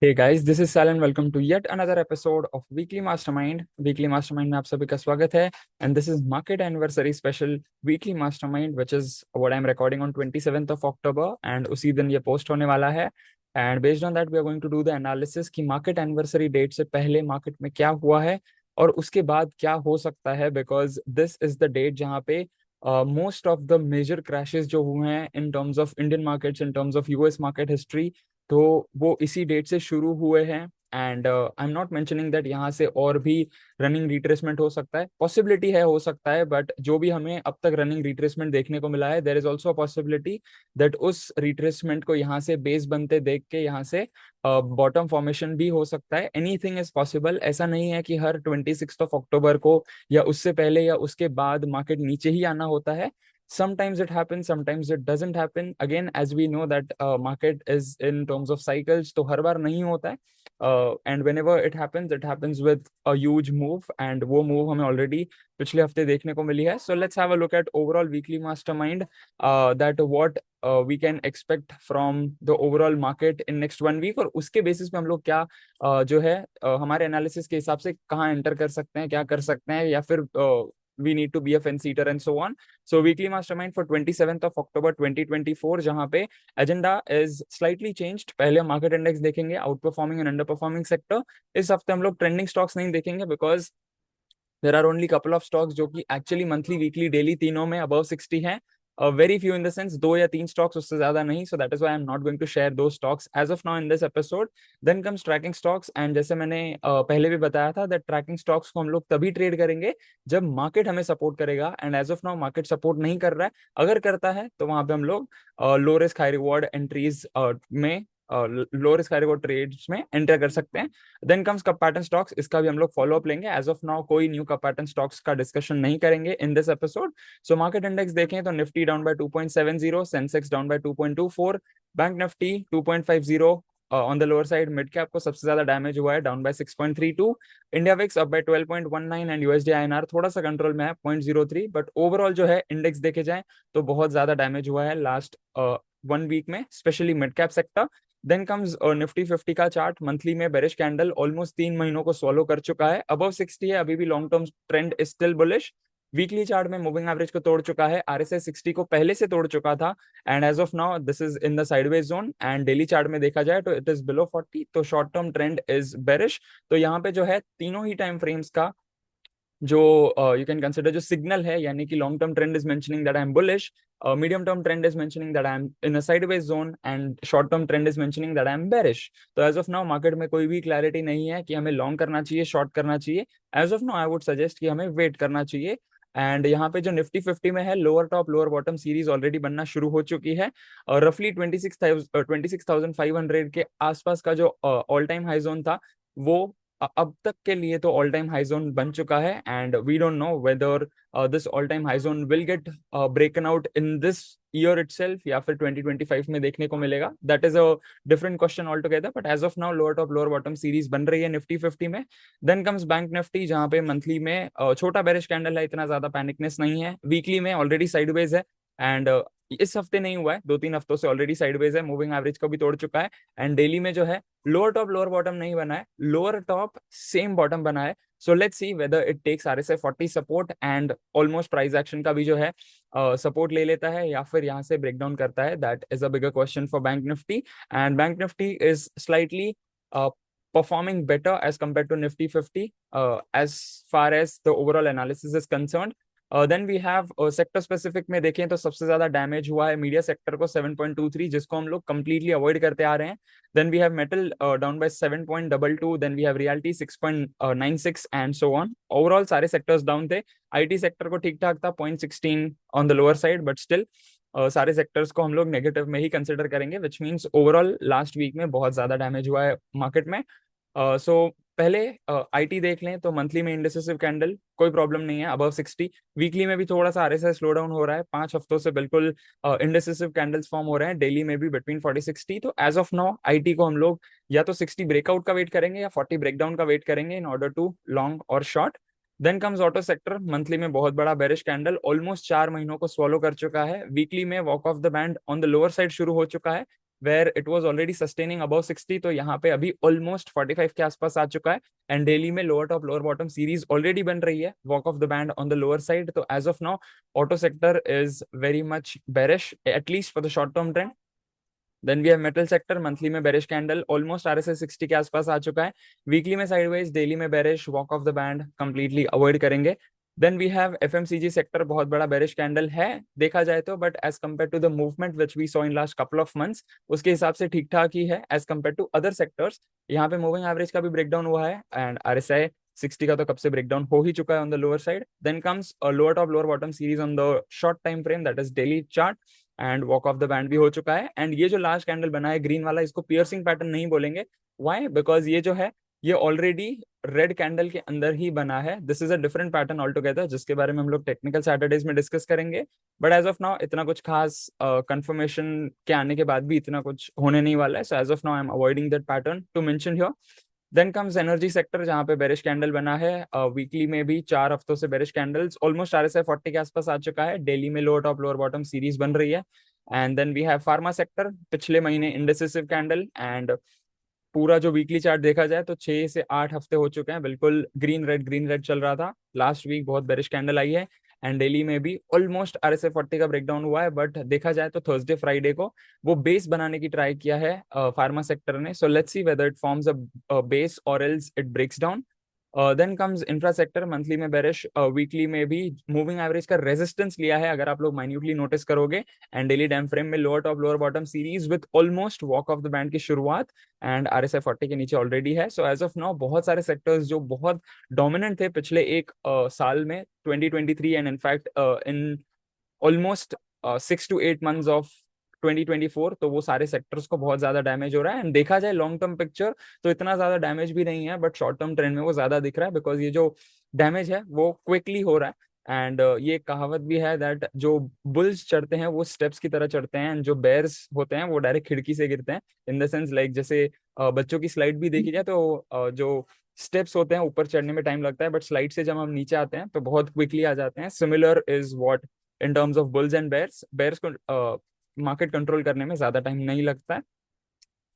Hey guys, this is Sal and welcome to yet another episode of Weekly Mastermind. Weekly Mastermind में आप सभी का स्वागत है and this is Market Anniversary Special Weekly Mastermind which is what I'm recording on 27th of October and उसी दिन ये post होने वाला है and based on that we are going to do the analysis कि Market Anniversary date से पहले market में क्या हुआ है और उसके बाद क्या हो सकता है because this is the date जहाँ पे most of the major crashes जो हुए हैं in terms of Indian markets, in terms of US market history तो वो इसी डेट से शुरू हुए हैं and I am not mentioning that यहाँ से और भी रनिंग रिट्रेसमेंट हो सकता है, पॉसिबिलिटी है, हो सकता है, बट जो भी हमें अब तक रनिंग रिट्रेसमेंट देखने को मिला है there is also possibility that उस रिट्रेसमेंट को यहाँ से बेस बनते देख के यहाँ से बॉटम फॉर्मेशन भी हो सकता है। Anything is possible. ऐसा नहीं है कि हर 26 ऑफ अक्टूबर को या उससे पहले या उसके बाद मार्केट नीचे ही आना होता है। Sometimes it happens, sometimes it doesn't happen. Again, as we know that market is in terms of cycles, तो हर बार नहीं होता है। And whenever it happens with a huge move, and वो move हमें already पिछले हफ्ते देखने को मिली है। So let's have a look at overall weekly mastermind, that what we can expect from the overall market in next 1 week, और उसके basis पे हम लोग क्या जो है हमारे एनालिसिस के हिसाब से कहाँ एंटर कर सकते हैं, क्या कर सकते हैं, या फिर we need to be a fence eater and so on. So weekly mastermind for 27th of October 2024 जहां पे एजेंडा is slightly changed। पहले हम मार्केट इंडेक्स देखेंगे, outperforming and underperforming sector. इस हफ्ते हम लोग ट्रेंडिंग स्टॉक्स नहीं देखेंगे because there are only couple of stocks जो कि एक्चुअली मंथली, वीकली, डेली तीनों में अबव 60 हैं। Very few in the sense, दो या तीन स्टॉक्स, उससे ज्यादा नहीं। So that is why I am not going to share दो stocks as of now in this episode. Then comes tracking stocks and जैसे मैंने पहले भी बताया था दैट ट्रैकिंग स्टॉक्स को हम लोग तभी ट्रेड करेंगे जब मार्केट हमें सपोर्ट करेगा and as of now market support नहीं कर रहा है। अगर करता है तो वहां पे हम लोग low risk high reward entries में, low risk high reward trades में एंटर कर सकते हैं। Then comes cup pattern stocks, इसका भी हम लोग फॉलो अप लेंगे। एज ऑफ नाउ कोई न्यू कप पैटर्न स्टॉक्स का डिस्कशन नहीं करेंगे in this episode. So market index देखें तो Nifty down by 2.70, Sensex down by 2.24, bank Nifty 2.50 on the lower side. Mid cap को सबसे ज्यादा डैमेज हुआ है, down by 6.32। India VIX up by 12.19 and USD INR थोड़ा सा कंट्रोल में है, 0.03। बट ओवरऑल जो है इंडेक्स देखे जाए तो बहुत ज्यादा डैमेज हुआ है लास्ट 1 वीक में, specially mid cap sector. Then comes Nifty 50 का चार्ट, मंथली में बेरिश कैंडल ऑलमोस्ट 3 महीनों को सॉलो कर चुका है, अबव 60 है, अभी भी long term trend is still bullish. Weekly chart में मूविंग एवरेज को तोड़ चुका है, आरएसआई 60 को पहले से तोड़ चुका था and as of now this is in the sideways zone. And daily chart में देखा जाए तो इट इज बिलो 40, तो short term trend is bearish. तो यहाँ पे जो है तीनों ही टाइम फ्रेम्स का जो यू कैन कंसिडर जो सिग्नल है, यानी कि long term trend is mentioning that I am bullish, medium term trend is mentioning that I am in a sideways zone and short term trend is mentioning that I am bearish. तो as of now market में कोई भी clarity नहीं है कि हमें long करना चाहिए, शॉर्ट करना चाहिए। As of now I would suggest कि हमें वेट करना चाहिए। एंड यहाँ पे जो निफ्टी 50 में है, lower top lower bottom series already बनना शुरू हो चुकी है और रफली 26,500 के आसपास का जो ऑल टाइम हाई जोन था वो अब तक के लिए तो ऑल टाइम हाई जोन बन चुका है। And we don't know whether this all time high zone will get broken out in this year itself या फिर 2025 में देखने को मिलेगा। That is a different question altogether, but as of now lower top lower bottom series बन रही है Nifty 50 में। देन कम्स बैंक निफ्टी, जहां पे मंथली में छोटा बेरिश कैंडल है, इतना ज्यादा पैनिकनेस नहीं है। वीकली में ऑलरेडी साइडवेज है एंड इस हफ्ते नहीं हुआ है, 2-3 हफ्तों से ऑलरेडी साइडवेज है, मूविंग एवरेज को भी तोड़ चुका है। एंड डेली में जो है लोअर टॉप लोअर बॉटम नहीं बना है, लोअर टॉप सेम बॉटम बना है। So let's see whether it takes RSI 40 support and almost price action का भी जो है सपोर्ट ले लेता है या फिर यहाँ से ब्रेक डाउन करता है। That is a bigger question for bank Nifty and bank Nifty is slightly performing better as compared to Nifty 50 as far as the overall analysis is concerned. Then we have sector specific में देखें तो सबसे ज्यादा damage हुआ है media sector को, 7.23, जिसको हम लोग कंप्लीटली अवॉइड करते आ रहे हैं। Then we have metal down by 7.22, then we have reality 6.96 and so on. Overall सारे सेक्टर्स डाउन थे। आईटी सेक्टर को ठीक ठाक था, 0.16 on the lower side, but still सारे सेक्टर्स को हम लोग नेगेटिव में ही कंसिडर करेंगे, which means overall last week में बहुत ज्यादा डैमेज हुआ है मार्केट में। सो पहले आईटी देख लें तो मंथली में इंडिसिसिव कैंडल कोई प्रॉब्लम नहीं है, अबव 60। वीकली में भी थोड़ा सा आरएसआई स्लो डाउन हो रहा है, 5 हफ्तों से बिल्कुल इंडिसिसिव कैंडल्स फॉर्म हो रहे हैं, डेली में भी बिटवीन 40-60। तो एज ऑफ नाउ आईटी को हम लोग या तो 60 ब्रेकआउट का वेट करेंगे या 40 ब्रेकडाउन का वेट करेंगे इन ऑर्डर टू लॉन्ग और short. Then comes auto sector, monthly में बहुत बड़ा बेरिश कैंडल ऑलमोस्ट 4 महीनों को स्वॉलो कर चुका है। वीकली में walk of the band on the lower side शुरू हो चुका है, where it was already sustaining above 60, तो यहाँ पे अभी ऑलमोस्ट 45 के आसपास आ चुका है। एंड डेली में lower top lower bottom series already बन रही है, walk of the band on the lower side. तो as of now auto sector is very much bearish, at least for the short term trend. Then we have metal sector, monthly में bearish candle, almost RSI 60 के आसपास आ चुका है। Weekly में sideways, daily में bearish, walk of the band completely avoid करेंगे। Then we have FMCG sector, बहुत बड़ा बेरिश कैंडल है देखा जाए तो, but as compare to the movement which we saw in last couple of months, उसके हिसाब से ठीक ठाक ही है as compare to other sectors. यहाँ पे मूविंग एवरेज का भी ब्रेकडाउन हुआ है, एंड RSI 60 का तो कब से ब्रेकडाउन हो ही चुका है on the lower side. Then comes lower top lower bottom series on the short time frame, that is daily chart, and walk of the band भी हो चुका है। एंड ये जो लास्ट कैंडल बना है ग्रीन वाला, इसको पियर्सिंग पैटर्न नहीं बोलेंगे। व्हाई? बिकॉज ये जो है ये ऑलरेडी रेड कैंडल के अंदर ही बना है। This is a different pattern all together, जिसके बारे में हम लोग टेक्निकल सैटरडेज में डिस्कस करेंगे। बट एज ऑफ नाउ इतना कुछ खास कंफर्मेशन के आने के बाद भी इतना कुछ होने नहीं वाला है। So as of now I am avoiding that pattern to mention here. Then comes energy sector, जहां पे बेरिश कैंडल बना है। वीकली में भी 4 हफ्तों से बेरिश कैंडल्स, ऑलमोस्ट RSI 40 के आसपास आ चुका है। डेली में lower top lower bottom series बन रही है। And then we have pharma sector, पिछले महीने इंडिसिसिव कैंडल, एंड पूरा जो वीकली चार्ट देखा जाए तो 6 से 8 हफ्ते हो चुके हैं बिल्कुल ग्रीन रेड चल रहा था। लास्ट वीक बहुत बेरिश कैंडल आई है, एंड डेली में भी ऑलमोस्ट RSI 40 का ब्रेकडाउन हुआ है। बट देखा जाए तो थर्सडे फ्राइडे को वो बेस बनाने की ट्राई किया है फार्मा सेक्टर ने। So let's see whether it forms a base और else it breaks down. Then comes infra sector, monthly में बेरिश, वीकली में भी मूविंग एवरेज का रेजिस्टेंस लिया है अगर आप लोग माइन्यूटली नोटिस करोगे। एंड डेली टाइम फ्रेम में lower top lower bottom series with almost walk of the band की शुरुआत, एंड RSI 40 के नीचे ऑलरेडी है। सो एज ऑफ नाउ बहुत सारे सेक्टर्स जो बहुत डोमिनेंट थे पिछले एक साल में 2023, and in fact in almost 6 to 8 months of 2024, तो वो सारे सेक्टर्स को बहुत ज्यादा डैमेज हो रहा है। एंड देखा जाए लॉन्ग टर्म पिक्चर तो इतना ज्यादा डैमेज भी नहीं है, बट शॉर्ट टर्म ट्रेंड में वो ज्यादा दिख रहा है, बिकॉज ये जो डैमेज है वो क्विकली हो रहा है। एंड ये कहावत भी है दैट जो बुल्स चढ़ते हैं वो स्टेप्स की तरह चढ़ते हैं, एंड जो बेयर्स होते हैं वो डायरेक्ट खिड़की से गिरते हैं। इन द सेंस लाइक जैसे बच्चों की स्लाइड भी देखी जाए तो जो स्टेप्स होते हैं ऊपर चढ़ने में टाइम लगता है, बट स्लाइड से जब हम नीचे आते हैं तो बहुत क्विकली आ जाते हैं। Similar is what in terms of bulls and bears. Bears को मार्केट कंट्रोल करने में ज्यादा टाइम नहीं लगता है।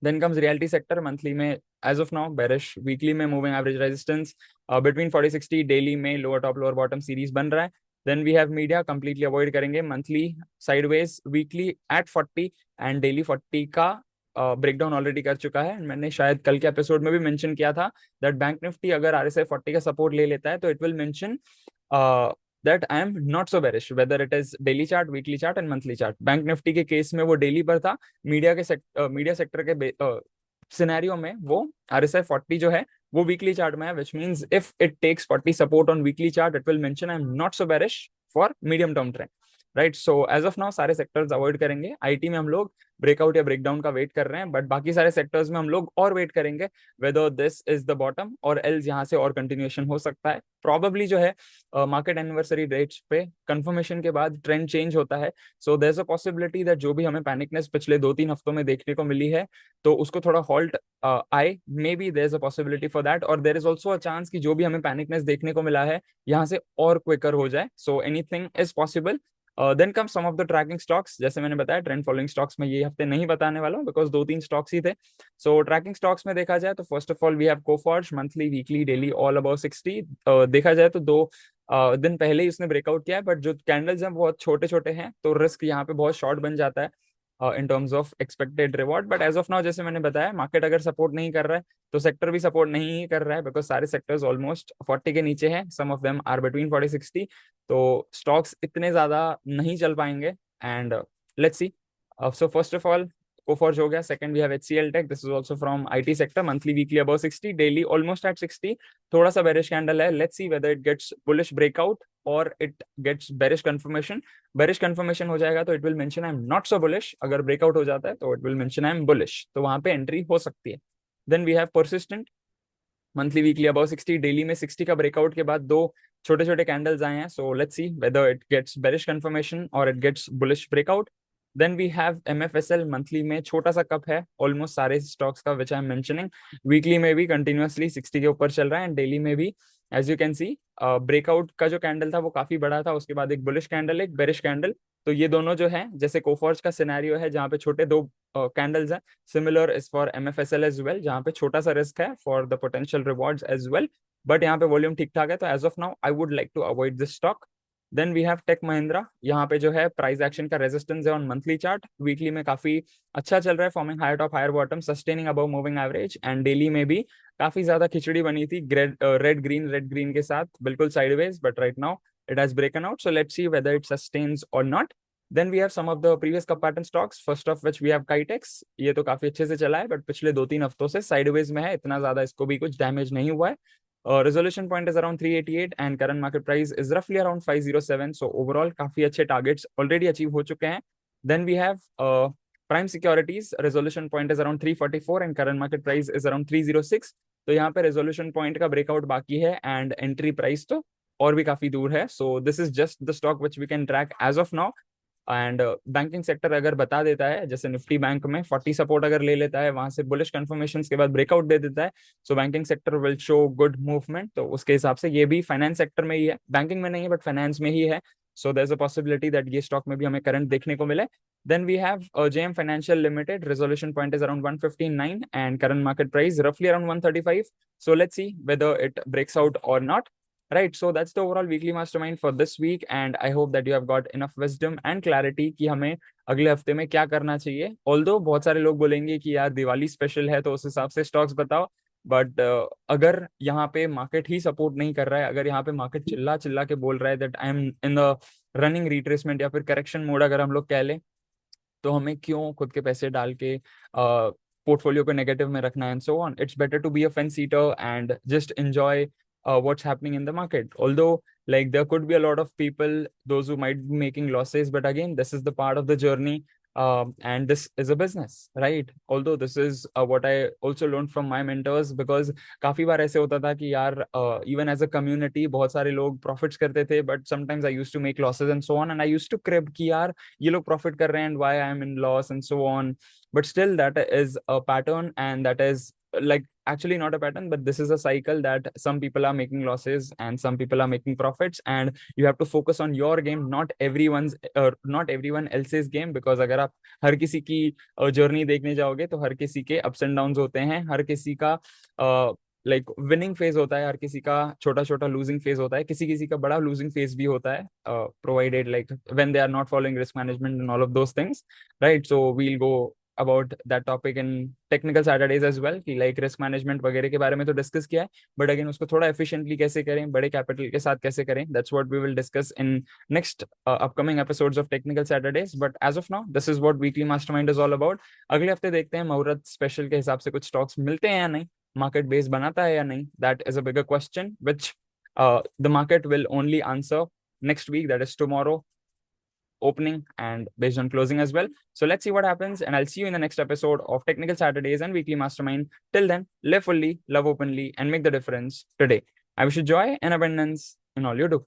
Then comes realty sector, monthly में as of now bearish, weekly में moving average resistance between 40-60, daily में lower top lower bottom series बन रहा है। Then we have media, completely avoid करेंगे, monthly sideways, weekly at 40, and daily 40 का breakdown already कर चुका है। मैंने शायद कल के एपिसोड में भी मेंशन किया था दैट बैंक निफ्टी अगर RSI 40 का सपोर्ट ले लेता है तो it will mention that I am not so bearish whether it is daily chart, weekly chart and monthly chart. Bank Nifty के केस में वो डेली पर था, मीडिया सेक्टर के सिनेरियो में वो RSI 40 जो है वो वीकली चार्ट में है, which means if it takes 40 support on weekly chart it will mention I am not so bearish for medium term trend. Right, so as of now सारे sectors avoid करेंगे। IT में हम लोग breakout या breakdown का wait कर रहे हैं, बट बाकी सारे सेक्टर्स में हम लोग और वेट करेंगे whether this is the bottom और एल्स यहाँ से और कंटिन्यूएशन हो सकता है। प्रॉबेबली जो है मार्केट एनिवर्सरी डेट्स पे कंफर्मेशन के बाद ट्रेंड चेंज होता है। So there is a possibility that जो भी हमें पैनिकनेस पिछले 2-3 हफ्तों में देखने को मिली है तो उसको थोड़ा हॉल्ट आए, may be there is a possibility for that, और there is also a chance कि जो भी हमें पैनिकनेस देखने को मिला है यहाँ से और क्विकर हो जाए। So anything is possible. Then come some of the tracking stocks, जैसे मैंने बताया ट्रेंड फॉलोइंग स्टॉक्स में ये हफ्ते नहीं बताने वाला हूँ बिकॉज 2-3 स्टॉक्स ही थे। सो ट्रैकिंग स्टॉक्स में देखा जाए तो first of all we have Coforge, monthly weekly daily all about 60। देखा जाए तो 2 दिन पहले ही उसने ब्रेकआउट किया है, बट जो कैंडल्स हैं बहुत छोटे छोटे हैं तो रिस्क यहाँ पे बहुत शॉर्ट बन जाता है in terms of expected reward. But as of now जैसे मैंने बताया मार्केट अगर सपोर्ट नहीं कर रहा है तो सेक्टर भी सपोर्ट नहीं कर रहा है बिकॉज सारे सेक्टर्स ऑलमोस्ट 40 के नीचे हैं, some of them are between 40-60, तो स्टॉक्स इतने ज्यादा नहीं चल पाएंगे। And let's see. So first of all Coforge हो गया, second we have HCL tech, this is also from IT sector, monthly weekly above 60, daily almost at 60, थोड़ा सा बेरिश कैंडल है। Let's see whether it gets bullish breakout और it gets bearish confirmation. Bearish confirmation हो जाएगा तो it will mention I am not so bullish, अगर breakout हो जाता है तो it will mention I am bullish, तो वहां पे एंट्री हो सकती है। Then we have persistent, monthly weekly above 60, daily में 60 का ब्रेकआउट के बाद 2 छोटे छोटे कैंडल्स आए हैं। So let's see whether it gets bearish confirmation और it gets bullish breakout. Then we have MFSL, monthly में छोटा सा कप है ऑलमोस्ट सारे स्टॉक्स का which I am mentioning, weekly में भी कंटिन्यूअसली 60 के ऊपर चल रहा है एंड डेली में भी as you can see breakout का जो कैंडल था वो काफी बड़ा था, उसके बाद एक बुलिश कैंडल एक बेरिश कैंडल तो ये दोनों जो है, जैसे कोफॉर्ज का सिनेरियो है जहाँ पे छोटे दो कैंडल्स हैं, similar is for MFSL as well, जहाँ पे छोटा सा रिस्क है for the potential rewards as well, but यहाँ पे वॉल्यूम ठीक ठाक है, तो as of now I would like to avoid this stock. Then we have Tech Mahindra, यहाँ पे जो है प्राइस एक्शन का रेजिस्टेंस है ऑन मंथली चार्ट, वीकली में काफी अच्छा चल रहा है, forming higher top higher bottom, sustaining above moving average, and daily में भी काफी ज्यादा खिचड़ी बनी थी रेड ग्रीन के साथ, बिल्कुल sideways, but right now it has broken out, so let's see whether it sustains or not. Then we have some of the previous cup pattern stocks, first of which we have Kitex। ये तो काफी अच्छे से चला है, but पिछले 2-3 हफ्तों से साइडवेज में है, इतना ज्यादा इसको भी कुछ डैमेज नहीं हुआ है। Resolution point is around 388 and current market price is roughly around 507, so overall काफी अच्छे targets already achieve हो चुके हैं। Then we have Prime Securities, resolution point is around 344 and current market price is around 306, तो यहाँ पे resolution point का breakout बाकी है and entry price तो और भी काफी दूर है। So this is just the stock which we can track as of now. And banking sector अगर बता देता है, जैसे निफ्टी बैंक में 40 सपोर्ट अगर ले लेता है, वहां से बुलिश कंफर्मेशन के बाद ब्रेकआउट दे देता है, सो banking sector will show good movement. तो उसके हिसाब से ये भी फाइनेंस सेक्टर में ही है, बैंकिंग में नहीं है बट फाइनेंस में ही है, so there is a possibility that ये स्टॉक में भी हमें करंट देखने को मिले। Then we have JM Financial Limited, resolution point is around 159 and current market price roughly around 135. So let's see whether it breaks out or not. Right, so that's the overall weekly mastermind for this week, and I hope that you have got enough wisdom and clarity कि हमें अगले हफ्ते में क्या करना चाहिए। Although बहुत सारे लोग बोलेंगे कि यार दिवाली स्पेशल है तो उस हिसाब से स्टॉक्स बताओ, बट अगर यहाँ पे मार्केट ही सपोर्ट नहीं कर रहा है, अगर यहाँ पे मार्केट चिल्ला चिल्ला के बोल रहा है that I am in the running retracement या फिर करेक्शन मोड अगर हम लोग कह लें, तो हमें क्यों खुद के पैसे डाल के पोर्टफोलियो को नेगेटिव में रखना है and so on. It's better to be a fence eater and just enjoy what's happening in the market, although like there could be a lot of people those who might be making losses, but again this is the part of the journey, and this is a business, right? Although this is what I also learned from my mentors, because काफी बार ऐसे होता था कि यार even as a community बहुत सारे लोग profits करते थे, but sometimes I used to make losses and so on, and I used to crib कि यार ये लोग profit कर रहे हैं and why I am in loss and so on, but still that is a pattern, and that is like actually not a pattern, but this is a cycle that some people are making losses and some people are making profits, and you have to focus on your game, not everyone else's game, because अगर आप हर किसी की journey देखने जाओगे तो हर किसी के ups and downs होते हैं, हर किसी का लाइक विनिंग फेज होता है, हर किसी का छोटा छोटा लूजिंग फेज होता है, किसी किसी का बड़ा लूजिंग फेज भी होता है, provided like when they are not following risk management and all of those things, right? So we'll go about that topic in technical Saturdays as well, कि like risk management वगैरह के बारे में तो discuss किया है, बट अगेन उसको थोड़ा efficiently कैसे करें, बड़े कैपिटल के साथ कैसे करें, that's what we will discuss in next upcoming episodes of technical Saturdays. But as of now this is what weekly mastermind is all about। अगले हफ्ते देखते हैं मुहूर्त स्पेशल के हिसाब से कुछ स्टॉक्स मिलते हैं या नहीं, मार्केट बेस बनाता है या नहीं, that is a bigger question which the market will only answer next week, that is tomorrow opening and based on closing as well. So let's see what happens, and I'll see you in the next episode of Technical Saturdays and Weekly Mastermind. Till then, live fully, love openly, and make the difference today. I wish you joy and abundance in all you do.